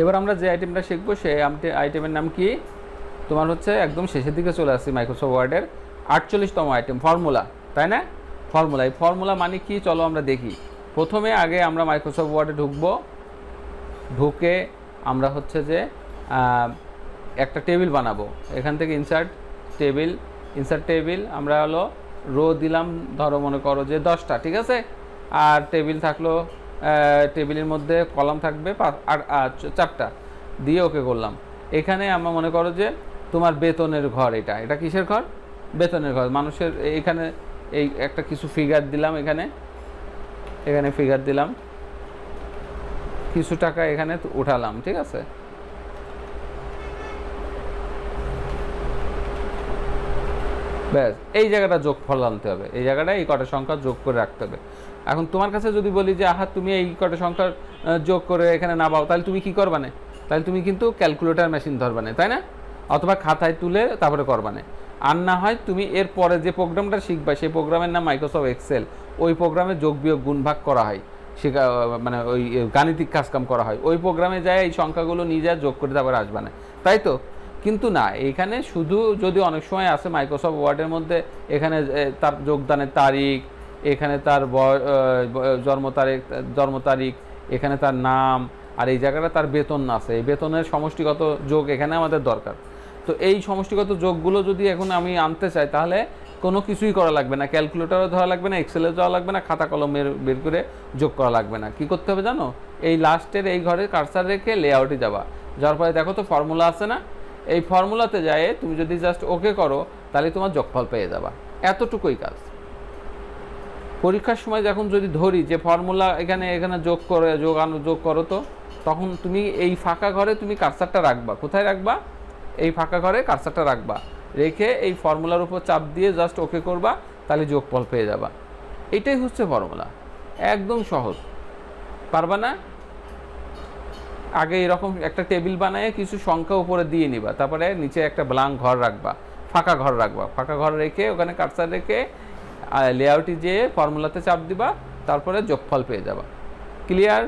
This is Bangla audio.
এবার আমরা যে আইটেমটা শিখবো সেই আইটেমের নাম কি, তোমার হচ্ছে একদম শেষের দিকে চলে আসছি মাইক্রোসফট ওয়ার্ডের 48তম আইটেম ফর্মুলা, তাই না? ফর্মুলা, এই ফর্মুলা মানে কি চলো আমরা দেখি। প্রথমে আগে আমরা মাইক্রোসফট ওয়ার্ডে ঢুকবো, ঢুকে আমরা হচ্ছে যে একটা টেবিল বানাবো। এখান থেকে ইনসার্ট টেবিল আমরা হলো রো দিলাম, ধরো মনে করো যে 10টা, ঠিক আছে। আর টেবিল থাকলো, টেবিলের মধ্যে কলাম থাকবে 4টা, দিয়ে ওকে করলাম। এখানে আমরা মনে করো যে তোমার বেতনের ঘর, এটা কিসের ঘর? বেতনের ঘর। মানুষের এখানে এই একটা কিছু ফিগার দিলাম, এখানে ফিগার দিলাম, কিছু টাকা এখানে উঠালাম, ঠিক আছে। ব্যাস, এই জায়গাটা যোগফল আনতে হবে, এই জায়গাটা এই কটা সংখ্যা যোগ করে রাখতে হবে। এখন তোমার কাছে যদি বলি যে আহা তুমি এই কটা সংখ্যা যোগ করে এখানে না পাও, তাহলে তুমি কি করবানে? তাহলে তুমি কিন্তু ক্যালকুলেটর মেশিন ধরবানে, তাই না? অথবা খাতায় তুলে তারপরে করবানে। আর না হয় তুমি এর পরে যে প্রোগ্রামটা শিখবা সেই প্রোগ্রামের নাম মাইক্রোসফট এক্সেল, ওই প্রোগ্রামে যোগ বিয়োগ গুণ ভাগ করা হয়, মানে ওই গাণিতিক কাজকাম করা হয়, ওই প্রোগ্রামে যায় এই সংখ্যাগুলো নিয়ে যায় যোগ করে তারপরে আসবানে, তাই তো? কিন্তু না, এইখানে শুধু যদি অনেক সময় আসে মাইক্রোসফট ওয়ার্ডের মধ্যে এখানে তার যোগদানের তারিখ, এখানে তার জন্ম তারিখ, এখানে তার নাম, আর এই জায়গাটা তার বেতন আছে, এই বেতনের সমষ্টিগত যোগ এখানে আমাদের দরকার। তো এই সমষ্টিগত যোগগুলো যদি এখন আমি আনতে চাই, তাহলে কোনো কিছুই করা লাগবে না, ক্যালকুলেটরও ধরা লাগবে না, এক্সেলে যাওয়া লাগবে না, খাতা কলমের বের করে যোগ করা লাগবে না। কি করতে হবে জানো? এই লাস্টের এই ঘরে কার্সার রেখে লেআউটে যাওয়ার পরে দেখো তো ফর্মুলা আছে না, এই ফর্মুলাতে যায় তুমি যদি জাস্ট ওকে করো, তাহলে তোমার যোগফল পেয়ে যাবা। এতটুকুই কাজ। পরীক্ষার সময় যখন যদি ধরি যে ফর্মুলা এখানে যোগ করো, তো তখন তুমি এই ফাঁকা ঘরে তুমি কার্সারটা রাখবা। কোথায় রাখবা? এই ফাঁকা ঘরে কার্সারটা রাখবা, রেখে এই ফর্মুলার উপর চাপ দিয়ে জাস্ট ওকে করবা, তাহলে যোগফল পেয়ে যাবা। এটাই হচ্ছে ফর্মুলা, একদম সহজ। পারবা না? আগে এরকম একটা টেবিল বানায় কিছু সংখ্যা উপরে দিয়ে নিবা, তারপরে নিচে একটা ব্ল্যাঙ্ক ঘর রাখবা, ফাঁকা ঘর রেখে ওখানে কার্সার রেখে লেআউটে যেয়ে ফর্মুলাতে চাপ দিবা, তারপরে যোগফল পেয়ে যাবা। ক্লিয়ার?